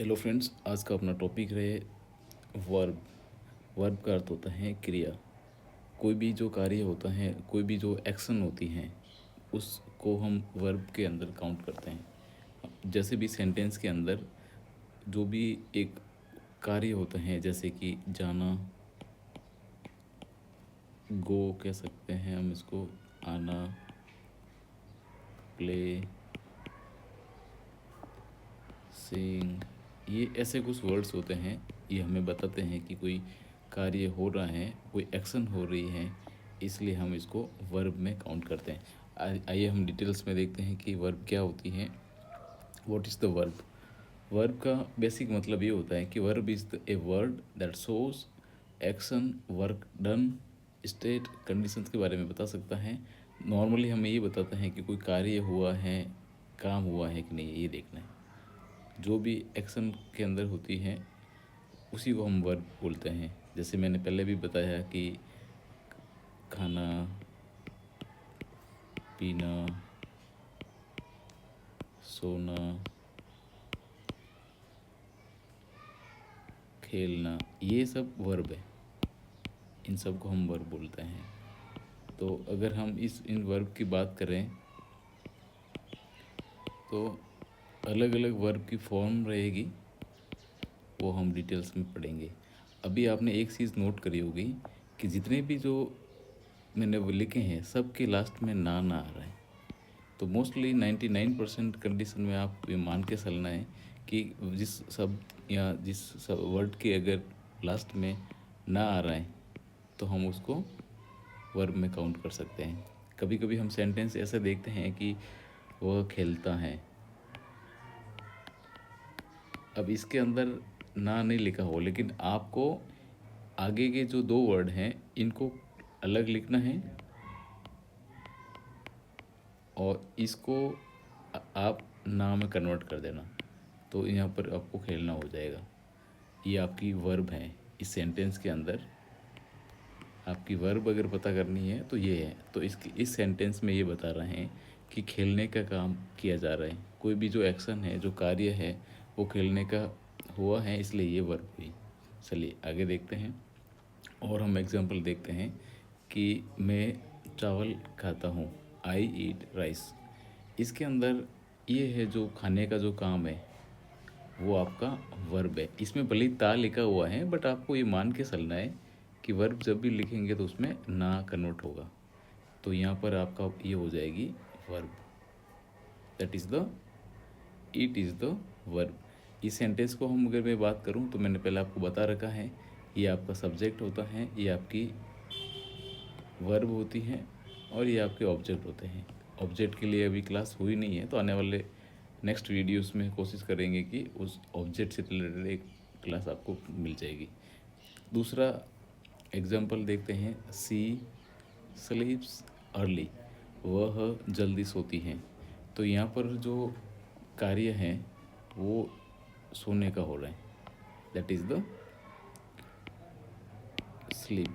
Hello friends, आज का अपना टॉपिक रहे वर्ब। वर्ब का अर्थ होता है क्रिया। कोई भी जो कार्य होता है, कोई भी जो एक्शन होती हैं, उसको हम वर्ब के अंदर काउंट करते हैं। जैसे भी सेंटेंस के अंदर जो भी एक कार्य होता है, जैसे कि जाना, गो कह सकते हैं हम इसको, आना, प्ले, सिंग, ये ऐसे कुछ वर्ड्स होते हैं। ये हमें बताते हैं कि कोई कार्य हो रहा है, कोई एक्शन हो रही है, इसलिए हम इसको वर्ब में काउंट करते हैं। आइए हम डिटेल्स में देखते हैं कि वर्ब क्या होती है। What is the verb? Verb का बेसिक मतलब ये होता है कि verb is a word that shows action, work done, state, conditions के बारे में बता सकता है। नॉर्मली हमें ये बताता है कि कोई कार्य हुआ है, काम हुआ है कि नहीं, ये देखना है। जो भी एक्शन के अंदर होती है उसी को हम वर्ब बोलते हैं। जैसे मैंने पहले भी बताया कि खाना, पीना, सोना, खेलना, ये सब वर्ब है। इन सब को हम वर्ब बोलते हैं। तो अगर हम इन वर्ब की बात करें तो अलग अलग वर्ब की फॉर्म रहेगी, वो हम डिटेल्स में पढ़ेंगे। अभी आपने एक चीज़ नोट करी होगी कि जितने भी जो मैंने वो लिखे हैं, सब के लास्ट में ना आ रहा है। तो मोस्टली 99% कंडीशन में आप ये मान के चलना है कि जिस सब या जिस सब वर्ड के अगर लास्ट में ना आ रहा है तो हम उसको वर्ब में काउंट कर सकते हैं। कभी कभी हम सेंटेंस ऐसे देखते हैं कि वह खेलता है, अब इसके अंदर ना नहीं लिखा हो, लेकिन आपको आगे के जो दो वर्ड हैं इनको अलग लिखना है और इसको आप ना में कन्वर्ट कर देना, तो यहाँ पर आपको खेलना हो जाएगा। ये आपकी वर्ब है। इस सेंटेंस के अंदर आपकी वर्ब अगर पता करनी है तो ये है। तो इस सेंटेंस में ये बता रहे हैं कि खेलने का काम किया जा रहा है। कोई भी जो एक्शन है, जो कार्य है, वो खेलने का हुआ है, इसलिए ये वर्ब हुई। चलिए आगे देखते हैं और हम एग्जांपल देखते हैं कि मैं चावल खाता हूँ, आई ईट राइस। इसके अंदर ये है जो खाने का जो काम है वो आपका वर्ब है। इसमें भले ही ता लिखा हुआ है, बट आपको ये मान के चलना है कि वर्ब जब भी लिखेंगे तो उसमें ना कन्वर्ट होगा। तो यहाँ पर आपका ये हो जाएगी verb. That is the it is the verb. इस सेंटेंस को हम अगर मैं बात करूँ तो मैंने पहले आपको बता रखा है, ये आपका सब्जेक्ट होता है, ये आपकी वर्ब होती है और ये आपके ऑब्जेक्ट होते हैं। ऑब्जेक्ट के लिए अभी क्लास हुई नहीं है, तो आने वाले नेक्स्ट वीडियोस में कोशिश करेंगे कि उस ऑब्जेक्ट से रिलेटेड एक क्लास आपको मिल जाएगी। दूसरा एग्जांपल देखते हैं, सी स्लीप्स अर्ली, वह जल्दी सोती हैं। तो यहाँ पर जो कार्य है वो सोने का हो रहा है, दैट इज़ द स्लीप।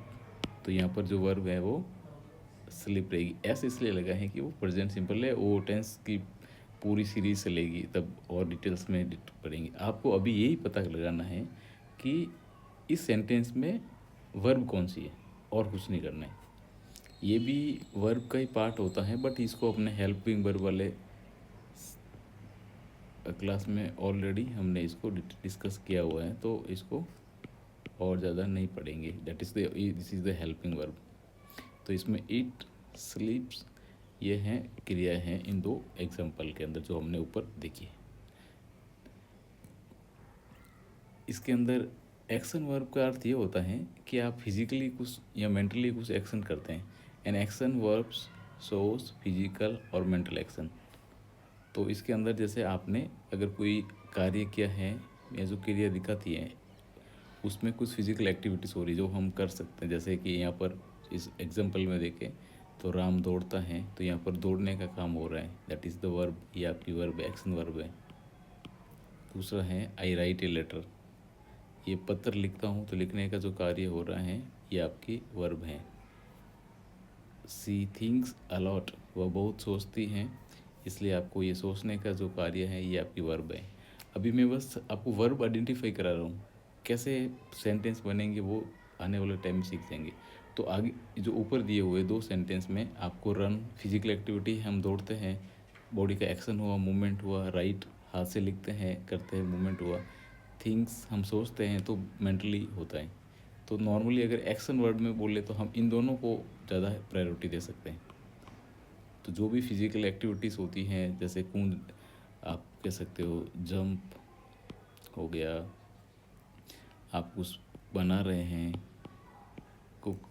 तो यहाँ पर जो वर्ब है वो स्लिप रहेगी। ऐसे इसलिए लगा है कि वो प्रेजेंट सिंपल है, वो टेंस की पूरी सीरीज चलेगी, तब और डिटेल्स में पढ़ेंगे। आपको अभी यही पता लगाना है कि इस सेंटेंस में वर्ब कौन सी है और कुछ नहीं करना है। ये भी वर्ब का ही पार्ट होता है, बट इसको अपने हेल्पिंग वर्ब वाले क्लास में ऑलरेडी हमने इसको डिस्कस किया हुआ है, तो इसको और ज़्यादा नहीं पढ़ेंगे। That is this is the helping verb. तो इसमें इट, स्लीप्स, ये हैं क्रिया हैं इन दो एग्जाम्पल के अंदर जो हमने ऊपर देखी है। इसके अंदर एक्शन वर्ब का अर्थ ये होता है कि आप फिजिकली कुछ या मेंटली कुछ एक्शन करते हैं। An action verbs shows physical और मेंटल एक्शन। तो इसके अंदर जैसे आपने अगर कोई कार्य किया है या जो क्रिया दिखाती है उसमें कुछ फिजिकल एक्टिविटीज़ हो रही जो हम कर सकते हैं। जैसे कि यहाँ पर इस एग्जांपल में देखें तो राम दौड़ता है, तो यहाँ पर दौड़ने का काम हो रहा है, दैट इज़ द वर्ब। ये आपकी वर्ब, एक्शन वर्ब है। दूसरा है आई राइट ए लेटर, ये पत्र लिखता हूँ, तो लिखने का जो कार्य हो रहा है ये आपकी वर्ब है। सी थिंक्स अलॉट, वह बहुत सोचती हैं, इसलिए आपको ये सोचने का जो कार्य है ये आपकी वर्ब है। अभी मैं बस आपको वर्ब आइडेंटिफाई करा रहा हूँ, कैसे सेंटेंस बनेंगे वो आने वाले टाइम में सीख जाएंगे। तो आगे जो ऊपर दिए हुए दो सेंटेंस में आपको रन फिजिकल एक्टिविटी, हम दौड़ते हैं, बॉडी का एक्शन हुआ, मूवमेंट हुआ, राइट हाथ से लिखते हैं करते हैं, मूवमेंट हुआ, थिंग्स हम सोचते हैं तो मेंटली होता है। तो नॉर्मली अगर एक्शन वर्ड में बोले तो हम इन दोनों को ज़्यादा प्रायोरिटी दे सकते हैं। तो जो भी फिजिकल एक्टिविटीज़ होती हैं, जैसे कूद, आप कह सकते हो जंप हो गया, आप कुछ बना रहे हैं, कुक,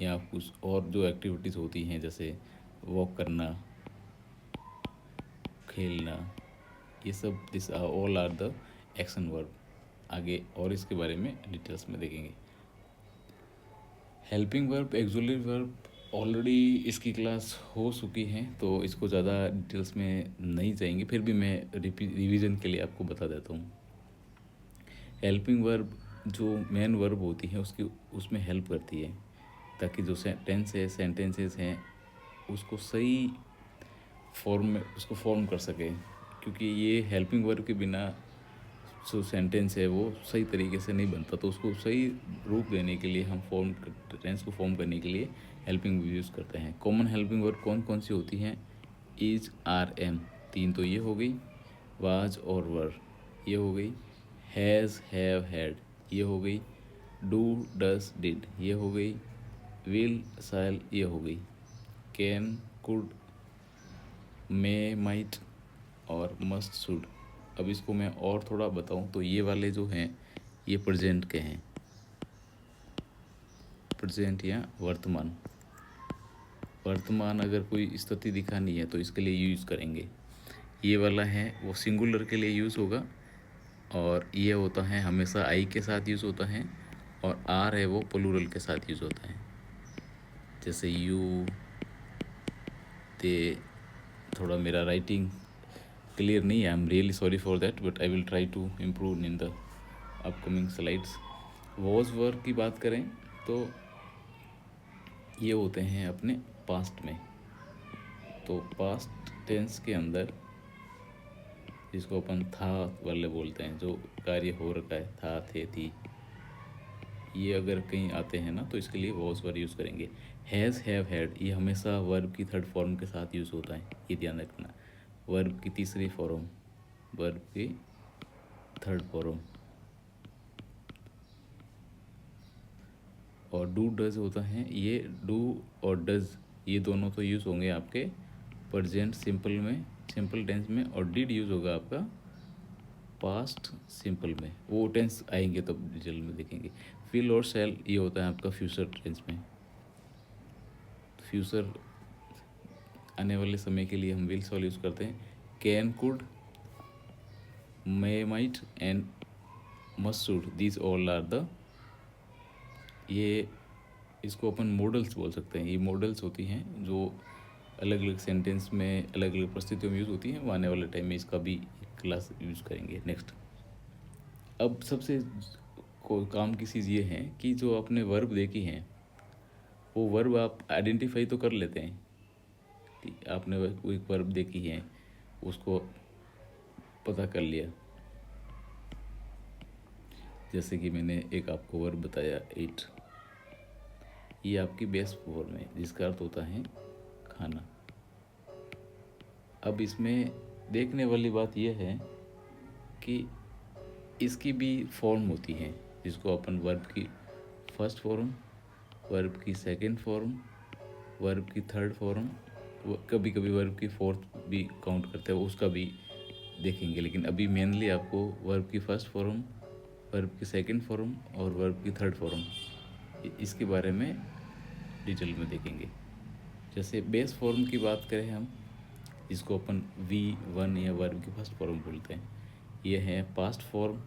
या कुछ और जो एक्टिविटीज़ होती हैं जैसे वॉक करना, खेलना, ये सब this all are the action verb. आगे और इसके बारे में डिटेल्स में देखेंगे। Helping verb, auxiliary verb already इसकी क्लास हो चुकी है, तो इसको ज़्यादा डिटेल्स में नहीं जाएंगे, फिर भी मैं रिवीजन के लिए आपको बता देता हूँ। हेल्पिंग वर्ब जो मेन वर्ब होती है उसकी उसमें हेल्प करती है, ताकि जो टेंस है, सेंटेंसेस हैं, उसको सही फॉर्म में उसको फॉर्म कर सके। क्योंकि ये हेल्पिंग वर्ब के बिना जो सेंटेंस है वो सही तरीके से नहीं बनता, तो उसको सही रूप देने के लिए हम टेंस को फॉर्म करने के लिए हेल्पिंग वर्ब यूज़ करते हैं। कॉमन हेल्पिंग वर्ब कौन कौन सी होती हैं? इज, आर, एम, तीन तो ये हो गई। वाज और वर ये हो गई। हैज़, हैव, हैड ये हो गई। डू, डज, डिड ये हो गई। विल, शैल ये हो गई। कैन, कुड, मे, माइट और मस्ट, शुड। अब इसको मैं और थोड़ा बताऊं तो ये वाले जो हैं ये प्रेजेंट के हैं, प्रेजेंट या वर्तमान। वर्तमान अगर कोई स्थिति दिखानी है तो इसके लिए यूज़ करेंगे। ये वाला है वो सिंगुलर के लिए यूज़ होगा, और ये होता है हमेशा आई के साथ यूज़ होता है, और आर है वो प्लूरल के साथ यूज़ होता है। जैसे यू, दे, थोड़ा मेरा राइटिंग क्लियर नहीं है, I am really sorry for that, but I will try to improve in the upcoming slides. Was, were की बात करें तो ये होते हैं अपने पास्ट में। तो पास्ट टेंस के अंदर जिसको अपन था वाले बोलते हैं, जो कार्य हो रखा है, था, थे, थी, ये अगर कहीं आते हैं ना तो इसके लिए वॉज वर यूज़ करेंगे। हैज़, हैव, हैड ये हमेशा वर्ब की थर्ड फॉर्म के साथ यूज़ होता है, ये ध्यान रखना। वर्ब की तीसरी फॉर्म, वर्ब की थर्ड फॉर्म। और डू, डज होता है, ये डू और डज ये दोनों तो यूज़ होंगे आपके प्रेजेंट सिंपल में, सिंपल टेंस में, और डिड यूज़ होगा आपका पास्ट सिंपल में। वो टेंस आएंगे तब डिटेल में देखेंगे। विल और शैल ये होता है आपका फ्यूचर टेंस में। फ्यूचर आने वाले समय के लिए हम विल शैल यूज़ करते हैं। Can, could, may, might and must, should this all are the, ये इसको अपन मॉडल्स बोल सकते हैं। ये मॉडल्स होती हैं जो अलग अलग सेंटेंस में अलग अलग परिस्थितियों में यूज़ होती हैं। वो आने वाले टाइम में इसका भी क्लास यूज़ करेंगे। नेक्स्ट, अब सबसे को काम की चीज़ ये है कि जो आपने वर्ब देखी हैं वो वर्ब आप आइडेंटिफाई तो कर लेते हैं कि आपने वो एक वर्ब देखी है, उसको पता कर लिया। जैसे कि मैंने एक आपको वर्ब बताया ईट, ये आपकी बेस फॉर्म है जिसका अर्थ होता है खाना। अब इसमें देखने वाली बात यह है कि इसकी भी फॉर्म होती है, जिसको अपन वर्ब की फर्स्ट फॉर्म, वर्ब की सेकंड फॉर्म, वर्ब की थर्ड फॉर्म, कभी कभी वर्ब की फोर्थ भी काउंट करते हैं, उसका भी देखेंगे। लेकिन अभी मेनली आपको वर्ब की फर्स्ट फॉर्म, वर्ब की सेकंड फॉर्म और वर्ब की थर्ड फॉर्म, इसके बारे में डिटेल में देखेंगे। जैसे बेस फॉर्म की बात करें हम, जिसको अपन V1 या वर्ब की फर्स्ट फॉर्म बोलते हैं, ये है पास्ट फॉर्म,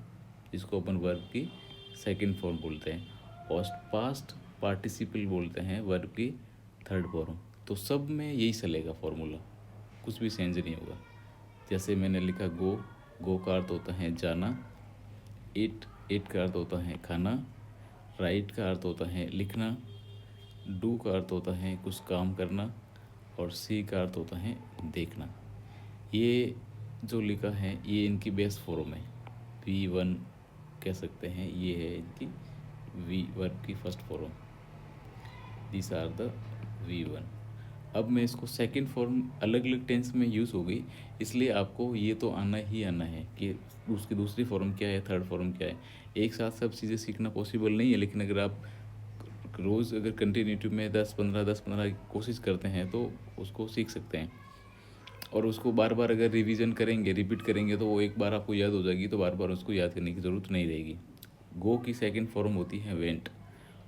जिसको अपन वर्ब की सेकंड फॉर्म बोलते हैं। पास्ट पार्टिसिपल बोलते हैं वर्ब की थर्ड फॉर्म। तो सब में यही चलेगा फॉर्मूला, कुछ भी चेंज नहीं होगा। जैसे मैंने लिखा गो, गो का अर्थ होता है जाना। इट, इट का अर्थ होता है खाना। राइट का अर्थ होता है लिखना। डू का अर्थ होता है कुछ काम करना। और सी का अर्थ होता है देखना। ये जो लिखा है ये इनकी बेस फॉर्म है, V1 कह सकते हैं, ये है इनकी वी वर्ब की first form, this are the V1। अब मैं इसको सेकंड फॉर्म अलग अलग टेंस में यूज़ हो गई, इसलिए आपको ये तो आना ही आना है कि उसकी दूसरी फॉर्म क्या है, थर्ड फॉर्म क्या है। एक साथ सब चीज़ें सीखना पॉसिबल नहीं है, लेकिन अगर आप रोज़ अगर कंटिन्यूटी में 10-15 कोशिश करते हैं तो उसको सीख सकते हैं। और उसको बार बार अगर रिवीजन करेंगे, रिपीट करेंगे, तो वो एक बार आपको याद हो जाएगी, तो बार बार उसको याद करने की ज़रूरत नहीं रहेगी। गो की सेकंड फॉर्म होती है वेंट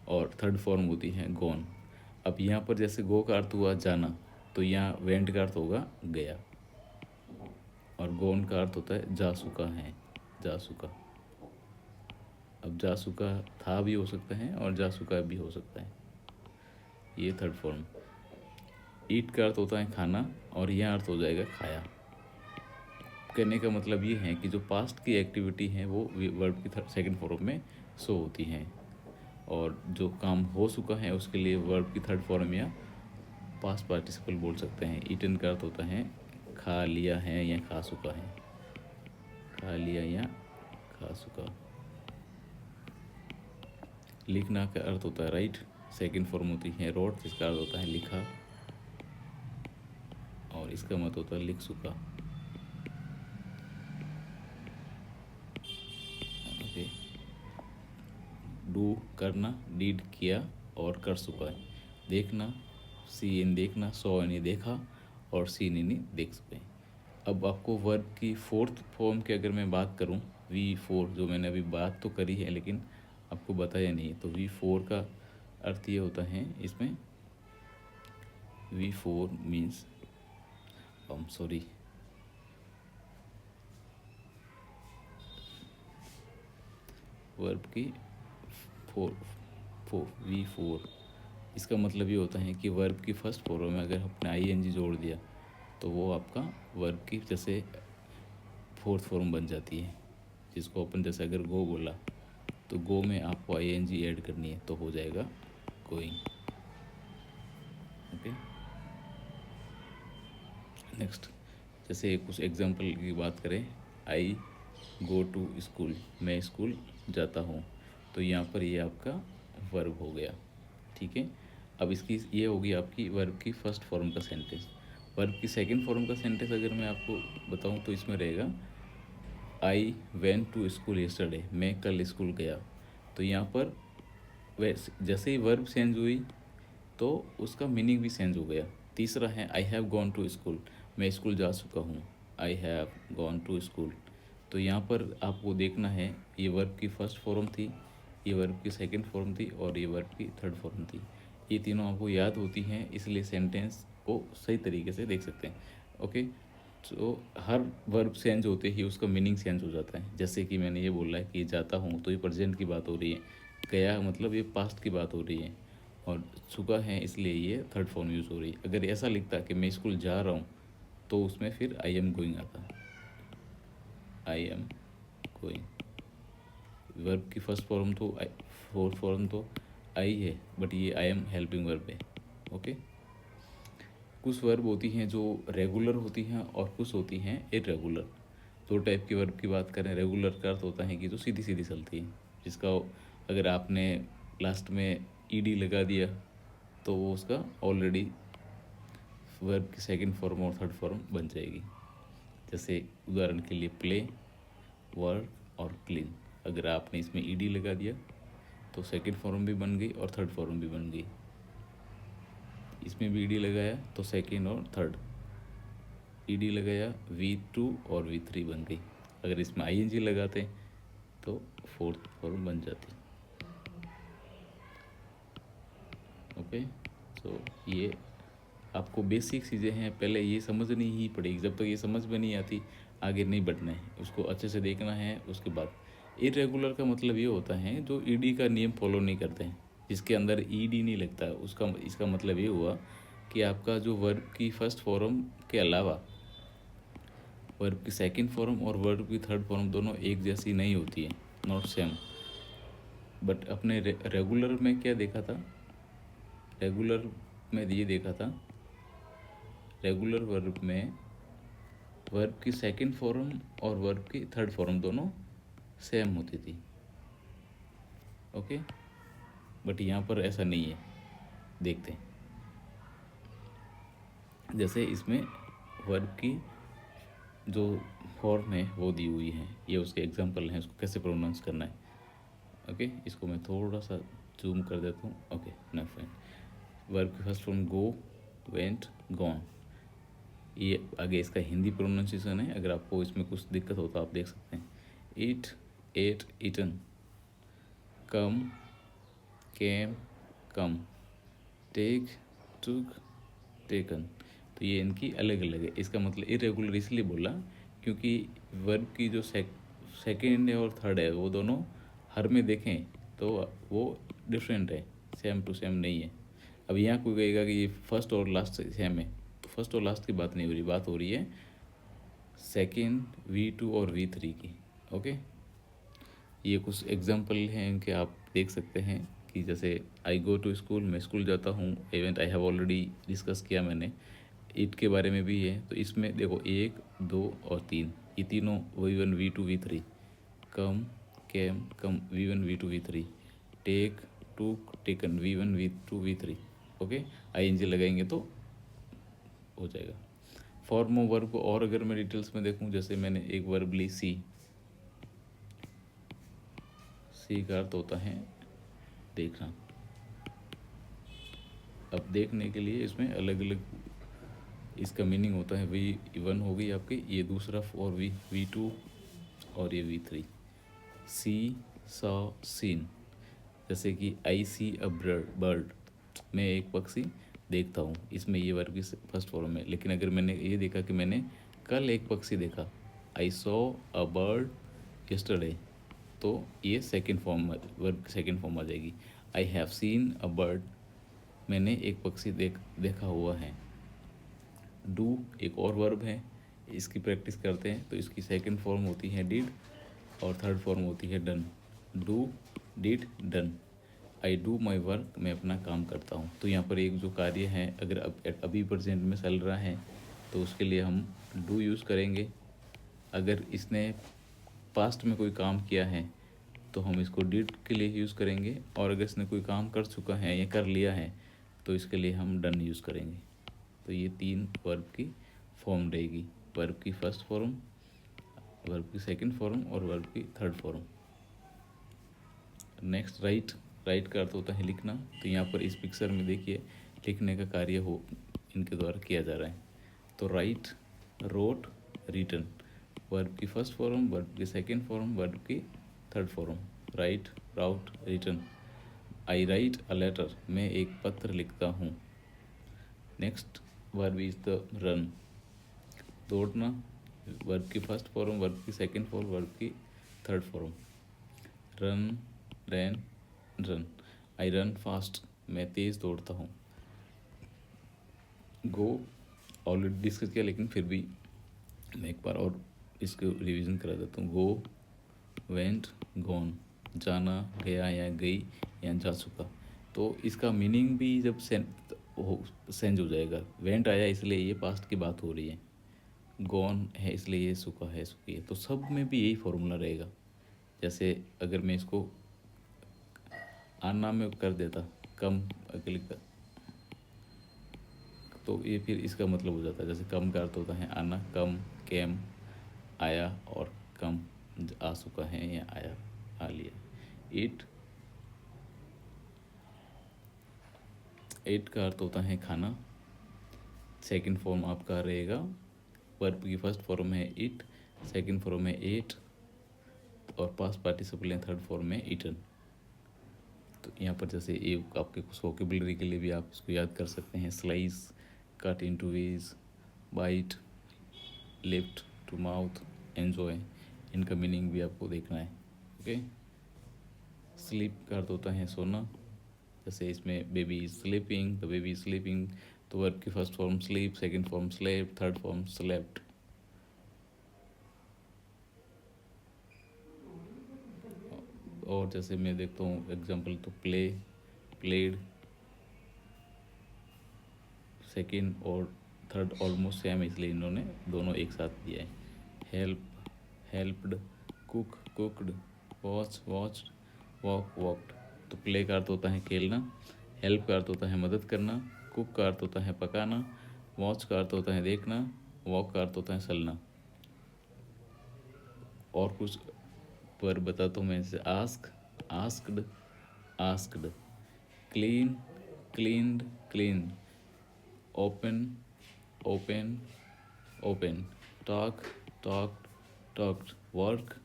और थर्ड फॉर्म होती है गॉन। अब यहाँ पर जैसे गो का अर्थ हुआ जाना, तो यहाँ वेंट का अर्थ होगा गया, और गॉन का अर्थ होता है जा चुका है, जा चुका। अब जा चुका था भी हो सकता है और जा चुका भी हो सकता है, ये थर्ड फॉर्म। ईट का अर्थ होता है खाना, और यह अर्थ हो जाएगा खाया। कहने का मतलब ये है कि जो पास्ट की एक्टिविटी है वो वर्ब की सेकंड फॉर्म में शो होती हैं, और जो काम हो चुका है उसके लिए वर्ब की थर्ड फॉर्म या पास्ट पार्टिसिपल बोल सकते हैं। ईटन का अर्थ होता है खा लिया है या खा चुका है, खा लिया या खा चुका। लिखना का अर्थ होता है राइट, सेकंड फॉर्म होती है रोट, जिसका अर्थ होता है लिखा, और इसका मतलब होता है लिख चुका। ओके, डू करना, डीड किया और कर चुका है। देखना, सी इन देखना, सॉ यानी देखा, और सीन यानी देख चुके हैं। अब आपको वर्ब की फोर्थ फॉर्म की अगर मैं बात करूं, V4, जो मैंने अभी बात तो करी है लेकिन आपको बताया नहीं, तो V4 का अर्थ ये होता है इसमें, V4 मीन्स सॉरी, वर्ब की V4, इसका मतलब ये होता है कि वर्ब की फर्स्ट फॉर्म में अगर आपने ING जोड़ दिया तो वो आपका वर्ब की जैसे फोर्थ फॉर्म बन जाती है, जिसको अपन जैसे अगर गो बोला तो गो में आपको ING ऐड करनी है तो हो जाएगा गोइंग। ओके, नेक्स्ट जैसे कुछ एग्जांपल की बात करें, आई गो टू स्कूल, मैं स्कूल जाता हूँ, तो यहाँ पर ये आपका वर्ब हो गया। ठीक है, अब इसकी ये होगी आपकी वर्ब की फर्स्ट फॉर्म का सेंटेंस। वर्ब की सेकंड फॉर्म का सेंटेंस अगर मैं आपको बताऊँ तो इसमें रहेगा I went to school yesterday, मैं कल स्कूल गया। तो यहाँ पर वैसे जैसे ही वर्ब चेंज हुई तो उसका मीनिंग भी चेंज हो गया। तीसरा है I have gone to school, मैं स्कूल जा चुका हूँ, I have gone to school. तो यहाँ पर आपको देखना है, ये वर्ब की फर्स्ट फॉर्म थी, ये वर्ब की सेकंड फॉर्म थी, और ये वर्ब की थर्ड फॉर्म थी। ये तीनों आपको याद होती हैं, इसलिए सेंटेंस को सही तरीके से देख सकते हैं। ओके, तो हर वर्ब चेंज होते ही उसका मीनिंग चेंज हो जाता है। जैसे कि मैंने ये बोला है कि जाता हूँ, तो ये प्रेजेंट की बात हो रही है, गया मतलब ये पास्ट की बात हो रही है, और चुका है इसलिए ये थर्ड फॉर्म यूज़ हो रही है। अगर ऐसा लिखता कि मैं स्कूल जा रहा हूँ तो उसमें फिर आई एम गोइंग आता, आई एम गोइंग। वर्ब की फर्स्ट फॉर्म तो फोर्थ फॉर्म तो आई है, बट ये आई एम हेल्पिंग वर्ब है। ओके, कुछ वर्ब होती हैं जो रेगुलर होती हैं और कुछ होती हैं इरेगुलर। दो टाइप की वर्ब की बात करें, रेगुलर का अर्थ होता है कि जो सीधी सीधी चलती है, जिसका अगर आपने लास्ट में ईडी लगा दिया तो वो उसका ऑलरेडी वर्ब की सेकंड फॉर्म और थर्ड फॉर्म बन जाएगी। जैसे उदाहरण के लिए प्ले, वर्क और क्लीन, अगर आपने इसमें ईडी लगा दिया तो सेकंड फॉर्म भी बन गई और थर्ड फॉर्म भी बन गई। इसमें भी ईडी लगाया तो सेकंड और थर्ड, ईडी लगाया V2 और V3 बन गई। अगर इसमें ING लगाते तो फोर्थ फॉर्म बन जाती। ओके, तो ये आपको बेसिक चीज़ें हैं, पहले ये समझनी ही पड़ेगी। जब तक ये समझ में नहीं आती आगे नहीं बढ़ना है, उसको अच्छे से देखना है। उसके बाद इरेगुलर का मतलब ये होता है जो ईडी का नियम फॉलो नहीं करते हैं, जिसके अंदर ईडी नहीं लगता है, उसका इसका मतलब ये हुआ कि आपका जो वर्ब की फर्स्ट फॉर्म के अलावा वर्ब की सेकंड फॉर्म और वर्ब की थर्ड फॉर्म दोनों एक जैसी नहीं होती है, नॉट सेम। बट अपने रेगुलर में क्या देखा था, रेगुलर में ये देखा था, रेगुलर वर्ब में वर्ब की सेकंड फॉर्म और वर्ब की थर्ड फॉर्म दोनों सेम होती थी। ओके, बट यहाँ पर ऐसा नहीं है। देखते हैं, जैसे इसमें वर्ब की जो फॉर्म है वो दी हुई है, ये उसके एग्जांपल हैं, उसको कैसे प्रोनाउंस करना है। ओके, इसको मैं थोड़ा सा जूम कर देता हूँ। ओके, ना फाइन। वर्ब की फर्स्ट फॉर्म गो, वेंट, गॉन। ये आगे इसका हिंदी प्रोनाउंसिएशन है, अगर आपको इसमें कुछ दिक्कत हो तो आप देख सकते हैं। ईट, एट, ईटन। कम, केम, कम। टेक, टुक, टेकन। तो ये इनकी अलग अलग है। इसका मतलब इरेगुलर इसलिए बोला क्योंकि वर्ब की जो सेकेंड है और थर्ड है वो दोनों हर में देखें तो वो डिफरेंट है, सेम टू सेम नहीं है। अब यहाँ कोई कहेगा कि ये फर्स्ट और लास्ट सेम है, तो फर्स्ट और लास्ट की बात नहीं हो रही, बात हो रही है सेकेंड, V2 और V3 की। ओके, ये कुछ एग्जाम्पल हैं इनके, आप देख सकते हैं कि जैसे आई गो टू स्कूल, मैं स्कूल जाता हूँ। Event I have already discuss किया मैंने, इट के बारे में भी है। तो इसमें देखो 1, 2 और 3, ये तीनों V1, V2, V3। कम, केम, कम, V1, V2, V3। टेक, टूक, taken, V1, V2, V3। Okay, ING लगाएंगे तो हो जाएगा। फॉर्म ऑफ वर्ब को और अगर मैं डिटेल्स में देखूं, जैसे मैंने एक वर्ब ली सी, सी का अर्थ होता है देखना। अब देखने के लिए इसमें अलग अलग इसका मीनिंग होता है। V1 हो गई आपकी, ये दूसरा, और V2 और ये V3। सी, सॉ, सीन। जैसे कि आई सी अ बर्ड, मैं एक पक्षी देखता हूँ, इसमें ये वर्ब की फर्स्ट फॉर्म है। लेकिन अगर मैंने ये देखा कि मैंने कल एक पक्षी देखा, I saw a bird yesterday, तो ये सेकंड फॉर्म, वर्ब की सेकंड फॉर्म आ जाएगी। I have seen a bird, मैंने एक पक्षी देखा हुआ है। डू एक और वर्ब है, इसकी प्रैक्टिस करते हैं तो इसकी सेकंड फॉर्म होती है डिड और थर्ड फॉर्म होती है done. Do, did, done. I do my work, मैं अपना काम करता हूँ। तो यहाँ पर एक जो कार्य है, अगर अभी प्रेजेंट में चल रहा है तो उसके लिए हम डू यूज़ करेंगे। अगर इसने पास्ट में कोई काम किया है तो हम इसको डिड के लिए यूज़ करेंगे, और अगर इसने कोई काम कर चुका है या कर लिया है तो इसके लिए हम डन यूज़ करेंगे। तो ये 3 वर्ब की फॉर्म रहेगी, वर्ब की फर्स्ट फॉर्म, वर्ब की सेकंड फॉर्म और वर्ब की third form. Next right, right का अर्थ होता है लिखना। तो यहाँ पर इस पिक्चर में देखिए लिखने का कार्य हो इनके द्वारा किया जा रहा है। तो राइट, रोट, रिटन। वर्ब की फर्स्ट फॉर्म, वर्ब की सेकंड फॉर्म, वर्ब की third form. Write, wrote, written. I write a letter, मैं एक पत्र लिखता हूँ। Next verb is the run, दौड़ना। वर्ब की फर्स्ट फॉर्म, वर्ब की सेकंड फॉर्म, वर्ब की third form. Run, ran, run. I run fast, मैं तेज़ दौड़ता हूँ। गो ऑलरेडी डिस्कस किया, लेकिन फिर भी मैं एक बार और इसको रिवीजन करा देता हूँ। गो, वेंट, गॉन। जाना, गया या गई या जा चुका। तो इसका मीनिंग भी जब चेंज हो जाएगा। वेंट आया इसलिए ये पास्ट की बात हो रही है, गॉन है इसलिए ये सुखा है, सुखी है। तो सब में भी यही फॉर्मूला रहेगा। जैसे अगर मैं इसको आना में कर देता, कम अगली का, तो ये फिर इसका मतलब हो जाता है। जैसे कम का अर्थ होता है आना, कम, केम, आया, और कम आ चुका है या आया, आ लिया। ईट, ईट का अर्थ होता है खाना। सेकंड फॉर्म आपका रहेगा, वर्ब की फर्स्ट फॉर्म है ईट, सेकंड फॉर्म है एट, और पास्ट पार्टिसिपल है थर्ड फॉर्म में ईटन। तो यहाँ पर जैसे ये आपके कुछ वोकेबलरी के लिए भी आप इसको याद कर सकते हैं। Slice, cut into wedge, bite, lift, to mouth, enjoy, इनका मीनिंग भी आपको देखना है। ओके, स्लीप का अर्थ होता है सोना। जैसे इसमें baby is sleeping, the baby is sleeping, तो वर्ब की first form sleep, second form slept, third form slept. और जैसे मैं देखता हूँ एग्जांपल, तो प्ले, प्लेड, सेकंड और थर्ड ऑलमोस्ट सेम है, इसलिए इन्होंने दोनों एक साथ दिया है। Help, helped, cook, cooked, watch, watched, walk, walked. तो प्ले का अर्थ होता है खेलना, हेल्प का अर्थ होता है मदद करना, कुक का अर्थ होता है पकाना, वॉच का अर्थ होता है देखना, वॉक का अर्थ होता है चलना। और कुछ पर बताता हूँ मैं, जैसे ask, asked, asked, clean, cleaned, clean, open, open, open, talk, talked, talked, work,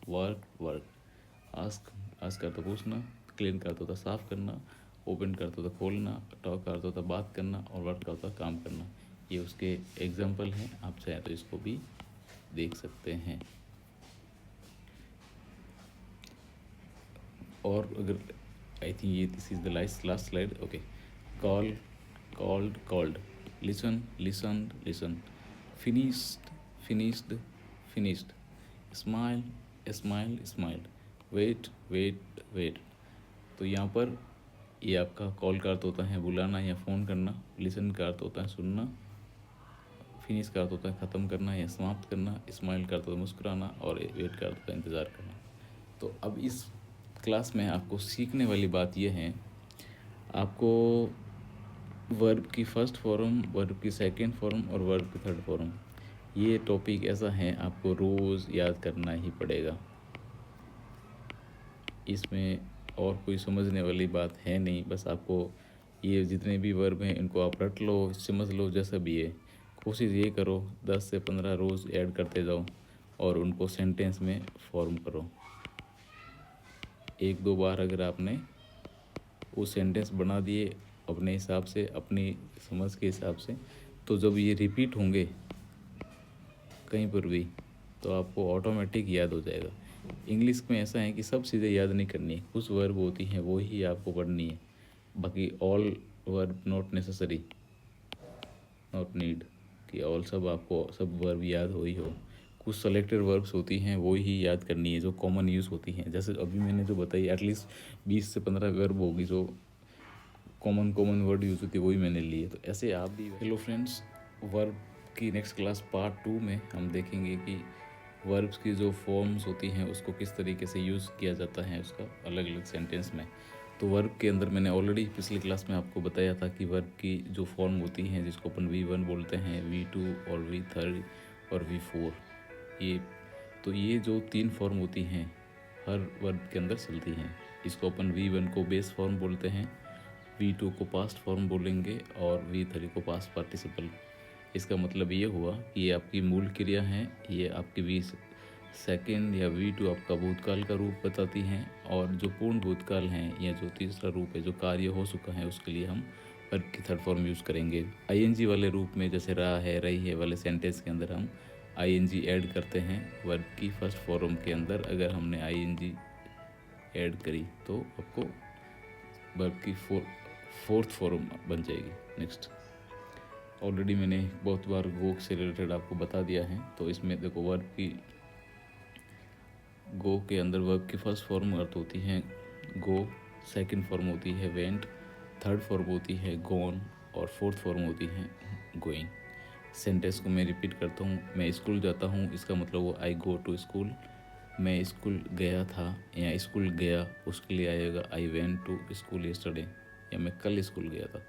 work, work. Ask, ask का अर्थ पूछना, क्लीन का अर्थ होता साफ करना, ओपन का अर्थ होता खोलना, टॉक का अर्थ होता बात करना, और वर्क का होता काम करना। ये उसके एग्जाम्पल हैं, आप चाहें तो इसको भी देख सकते हैं। और अगर आई थिंक ये this is the last slide. Okay, call, called, called, listen, listened, listen, finished, finished, finished, smile, smile, smiled, wait, wait, wait. तो यहाँ पर ये आपका कॉल का अर्थ होता है बुलाना या फ़ोन करना, लिसन का अर्थ होता है सुनना, फिनिश का अर्थ होता है ख़त्म करना या समाप्त करना, स्माइल का अर्थ होता है मुस्कुराना, और वेट का अर्थ होता है इंतज़ार करना। तो अब इस क्लास में आपको सीखने वाली बात यह है, आपको वर्ब की फ़र्स्ट फॉर्म, वर्ब की सेकंड फॉर्म और वर्ब की थर्ड फॉर्म, ये टॉपिक ऐसा है आपको रोज़ याद करना ही पड़ेगा। इसमें और कोई समझने वाली बात है नहीं, बस आपको ये जितने भी वर्ब हैं इनको आप रट लो, समझ लो, जैसा भी है। कोशिश ये करो 10 से 15 रोज़ ऐड करते जाओ और उनको सेंटेंस में फॉर्म करो। एक दो बार अगर आपने वो सेंटेंस बना दिए अपने हिसाब से, अपनी समझ के हिसाब से, तो जब ये रिपीट होंगे कहीं पर भी तो आपको ऑटोमेटिक याद हो जाएगा। इंग्लिश में ऐसा है कि सब चीज़ें याद नहीं करनी है, कुछ वर्ब होती हैं वो ही आपको पढ़नी है, बाकी all verb not necessary, not need कि ऑल सब आपको सब वर्ब याद हो ही हो। कुछ सेलेक्टेड वर्ब्स होती हैं वो ही याद करनी है जो कॉमन यूज़ होती हैं, जैसे अभी मैंने जो बताई एटलीस्ट 20 से 15 वर्ब होगी जो कॉमन वर्ड यूज़ होती है, वही मैंने लिए। तो ऐसे आप भी। हेलो फ्रेंड्स, वर्ब की नेक्स्ट क्लास पार्ट 2 में हम देखेंगे कि वर्ब्स की जो फॉर्म्स होती हैं उसको किस तरीके से यूज़ किया जाता है उसका अलग अलग सेंटेंस में। तो वर्ब के अंदर मैंने ऑलरेडी पिछली क्लास में आपको बताया था कि वर्ब की जो फॉर्म होती हैं जिसको अपन V1 बोलते हैं, V2 और V3 और V4, ये जो 3 फॉर्म होती हैं हर वर्ब के अंदर चलती हैं। इसको अपन V1 को बेस फॉर्म बोलते हैं, V2 को पास्ट फॉर्म बोलेंगे और V3 को पास्ट पार्टिसिपल। इसका मतलब ये हुआ कि ये आपकी मूल क्रिया है, ये आपकी सेकंड या V2 आपका भूतकाल का रूप बताती हैं, और जो पूर्ण भूतकाल हैं या जो तीसरा रूप है जो कार्य हो चुका है उसके लिए हम वर्ब की थर्ड फॉर्म यूज़ करेंगे। ING वाले रूप में, जैसे रहा है, रही है वाले सेंटेंस के अंदर हम ING ऐड करते हैं वर्ब की फर्स्ट फॉर्म के अंदर। अगर हमने ING ऐड करी तो आपको वर्ब की फोर्थ फॉर्म बन जाएगी। नेक्स्ट, ऑलरेडी मैंने बहुत बार गो से रिलेटेड आपको बता दिया है। तो इसमें देखो, वर्ब की गो के अंदर वर्ब की फर्स्ट फॉर्म अर्थ होती है गो, सेकंड फॉर्म होती है वेंट, थर्ड फॉर्म होती है गॉन, और फोर्थ फॉर्म होती है गोइंग। सेंटेंस को मैं रिपीट करता हूँ, मैं स्कूल जाता हूँ, इसका मतलब वो आई गो टू स्कूल। मैं स्कूल गया था या स्कूल गया, उसके लिए आएगा I went to school yesterday, या मैं कल स्कूल गया था।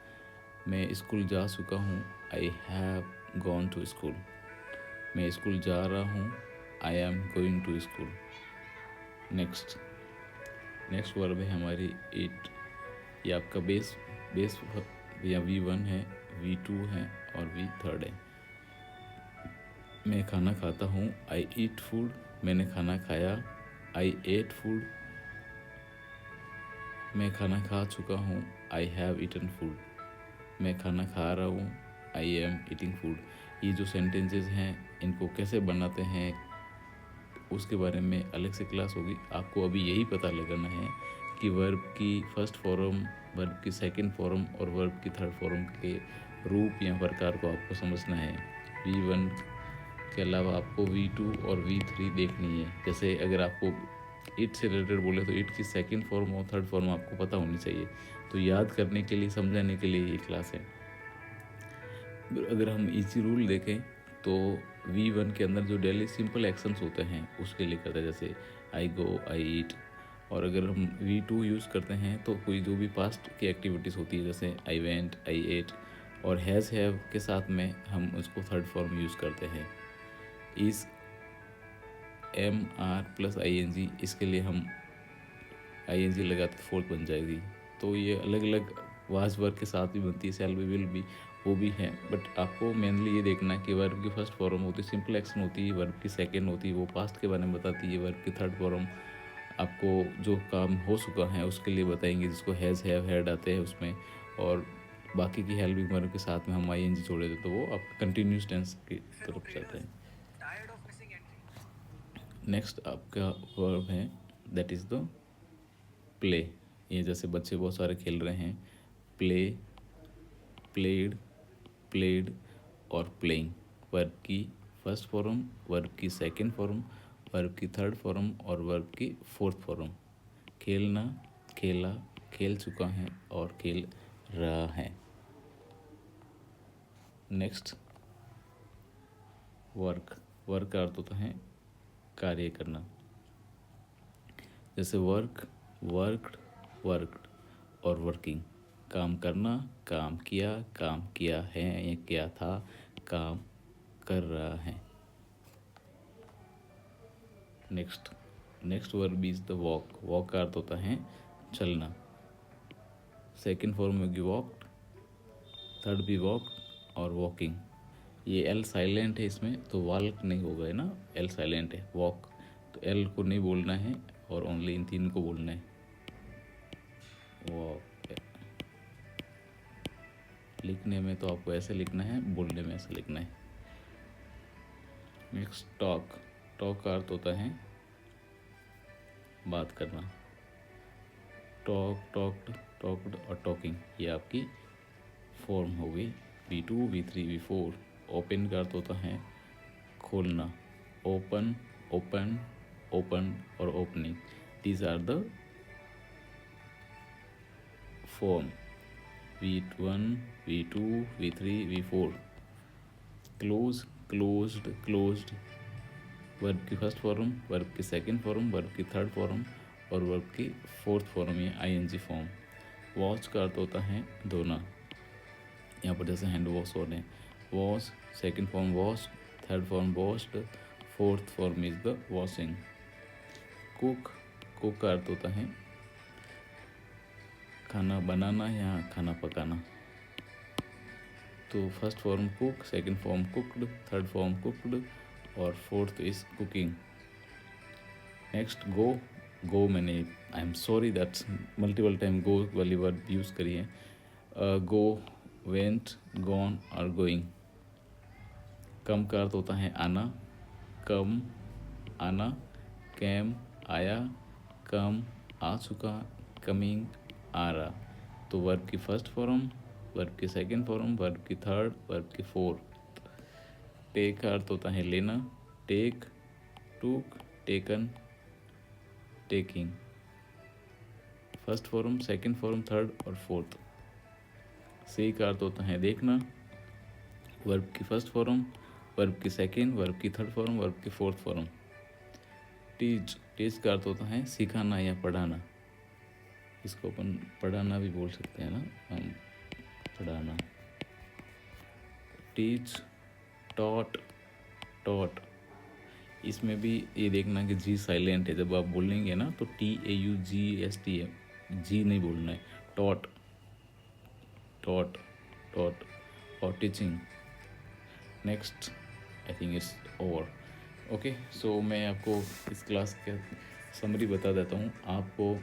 मैं स्कूल जा चुका हूँ, I have gone to school. मैं स्कूल जा रहा हूँ, I am going to school. Next verb है हमारी इट। ये आपका बेस या V1 है, V2 है और V3 है। मैं खाना खाता हूँ, आई ईट फूड। मैंने खाना खाया, आई एट फूड। मैं खाना खा चुका हूँ, आई हैव ईटन फूड। मैं खाना खा रहा हूँ, आई एम ईटिंग फूड। ये जो सेंटेंसेस हैं इनको कैसे बनाते हैं उसके बारे में अलग से क्लास होगी। आपको अभी यही पता लगाना है कि वर्ब की फर्स्ट फॉर्म, वर्ब की सेकंड फॉर्म और वर्ब की थर्ड फॉर्म के रूप या प्रकार को आपको समझना है। V1 के अलावा आपको V2 और V3 देखनी है। जैसे अगर आपको इट से रिलेटेड बोले तो इट की सेकंड फॉर्म और थर्ड फॉर्म आपको पता होनी चाहिए। तो याद करने के लिए, समझाने के लिए ये क्लास है। अगर हम इजी रूल देखें तो V1 के अंदर जो डेली सिंपल एक्शंस होते हैं उसके लिए करते हैं, जैसे आई गो, आई ईट। और अगर हम V2 यूज़ करते हैं तो कोई जो भी पास्ट की एक्टिविटीज़ होती है, जैसे आई वेंट, आई एट, और हैज़ हैव के साथ में हम उसको थर्ड फॉर्म यूज़ करते हैं। इस MR+ING, इसके लिए हम ING लगाते फोर्थ बन जाएगी। तो ये अलग अलग वाज वर्ग के साथ भी बनती है, सेल भी, विल भी, वो भी है। बट आपको मेनली ये देखना है कि वर्ब की फर्स्ट फॉर्म होती है सिंपल एक्शन होती है, वर्ब की सेकेंड होती है वो पास्ट के बारे में बताती है, वर्ब की थर्ड फॉर्म आपको जो काम हो चुका है उसके लिए बताएंगे, जिसको हैज़, हैव, हैड आते हैं उसमें। और बाकी की हेल्पिंग वर्ब के साथ में हम ING जोड़े थे तो वो आपका कंटिन्यूस टेंस की तरफ जाता है। नेक्स्ट आपका वर्ब है दैट इज़ द प्ले। ये जैसे बच्चे बहुत सारे खेल रहे हैं, प्ले, प्लेड, प्लेड और प्लेइंग। वर्ब की फर्स्ट फॉर्म, वर्ब की सेकंड फॉर्म, वर्ब की थर्ड फॉर्म और वर्ब की फोर्थ फॉर्म। खेलना, खेला, खेल चुका है और खेल रहा है। Next work. वर्क का अर्थ होता है कार्य करना, जैसे वर्क, वर्कड, वर्कड और वर्किंग। काम करना, काम किया है या किया था, काम कर रहा है। Next verb is the walk. Walk का अर्थ होता है चलना। सेकंड फॉर्म होगी वॉक्ड, थर्ड भी वॉक और वॉकिंग। ये एल साइलेंट है इसमें, तो वॉक नहीं होगा, है ना, एल साइलेंट है। वॉक तो एल को नहीं बोलना है और ओनली इन तीन को बोलना है। वॉक लिखने में तो आपको ऐसे लिखना है, बोलने में ऐसे लिखना है। Next talk. टॉक का अर्थ होता है बात करना। टॉक, टॉक्ड, टॉक्ड और टॉकिंग, ये आपकी फॉर्म हो गई V2, V3, V4। ओपन का अर्थ होता है खोलना। ओपन, ओपन, ओपन और opening, these are the form V1, V2, V3, V4। Close, closed, closed, verb की फर्स्ट फॉर्म, वर्ब की सेकंड फॉर्म, वर्ब की थर्ड फॉर्म और वर्ब की फोर्थ फॉर्म, ये ING फॉर्म। वॉश का अर्थ होता है धोना। यहाँ पर जैसे हैंड वॉश हो रहे हैं, wash, second form wash, third form washed, fourth form is the washing. Cook. Cook का अर्थ होता है खाना बनाना या खाना पकाना। तो first form cook, second form cooked, third form cooked और fourth is cooking. Next go. Go मैंने, I am sorry that's multiple time go वाली वर्ड यूज़ करी है। गो, वेंट, गॉन और गोइंग। कम का अर्थ होता है आना। कम, आना। कैम, आया। कम, आ चुका। कमिंग, आ रहा। तो वर्ब की फर्स्ट फॉर्म, वर्ब की सेकंड फॉर्म, वर्ब की थर्ड, वर्ब की फोर्थ। टेक का अर्थ होता है लेना। टेक, टूक, taken, taking. First form, second form, third और फोर्थ। सी का अर्थ होता है देखना। वर्ब की फर्स्ट फॉर्म, वर्ब की सेकंड, वर्ब की थर्ड फॉर्म, वर्ब की फोर्थ फॉर्म। टीच। टीच का अर्थ होता है सिखाना या पढ़ाना। इसको अपन पढ़ाना भी बोल सकते हैं ना, हम पढ़ाना। Teach, taught, taught. इसमें भी ये देखना कि जी साइलेंट है, जब आप बोलेंगे ना तो TAUGST है, जी नहीं बोलना है। टॉट, टॉट, टॉट और teaching. Next I think it's over. Okay, so मैं आपको इस क्लास का समरी बता देता हूँ। आपको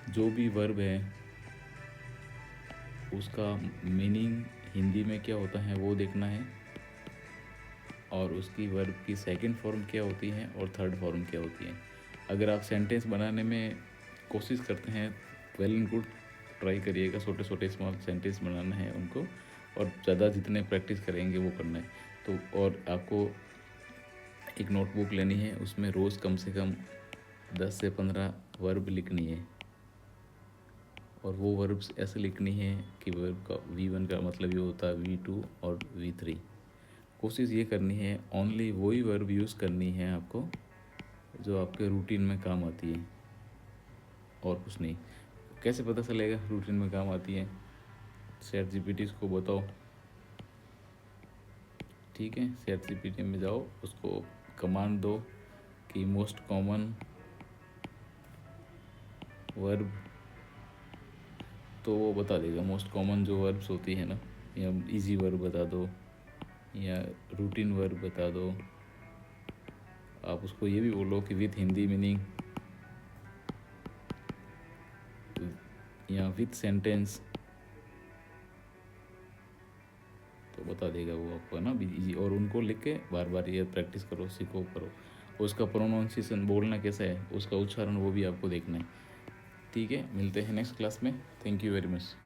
जो भी वर्ब है उसका मीनिंग हिंदी में क्या होता है वो देखना है, और उसकी वर्ब की सेकंड फॉर्म क्या होती है और थर्ड फॉर्म क्या होती है। अगर आप सेंटेंस बनाने में कोशिश करते हैं, वेल एंड गुड, ट्राई करिएगा। छोटे छोटे स्मॉल सेंटेंस बनाना है उनको, और ज़्यादा जितने प्रैक्टिस करेंगे वो करना है। तो और आपको एक नोटबुक लेनी है, उसमें रोज़ कम से कम 10 से 15 वर्ब लिखनी है। और वो वर्ब्स ऐसे लिखनी है कि वर्ब का V1 का मतलब ये होता है V2 और V3। कोशिश ये करनी है ओनली वही वर्ब यूज़ करनी है आपको जो आपके रूटीन में काम आती है, और कुछ नहीं। कैसे पता चलेगा रूटीन में काम आती है? चैट जीपीटी को बताओ, ठीक है। चैट जीपीटी में जाओ, उसको कमांड दो कि मोस्ट कॉमन वर्ब, तो वो बता देगा मोस्ट कॉमन जो वर्ब्स होती है ना, या इजी वर्ब बता दो या रूटीन वर्ब बता दो। आप उसको ये भी बोलो कि विथ हिंदी मीनिंग या विथ सेंटेंस, तो बता देगा वो आपको, है ना, इजी। और उनको लिख के बार बार ये प्रैक्टिस करो, सीखो, करो। उसका प्रोनाउंसिएशन बोलना कैसा है, उसका उच्चारण, वो भी आपको देखना है, ठीक है। मिलते हैं नेक्स्ट क्लास में। Thank you very much.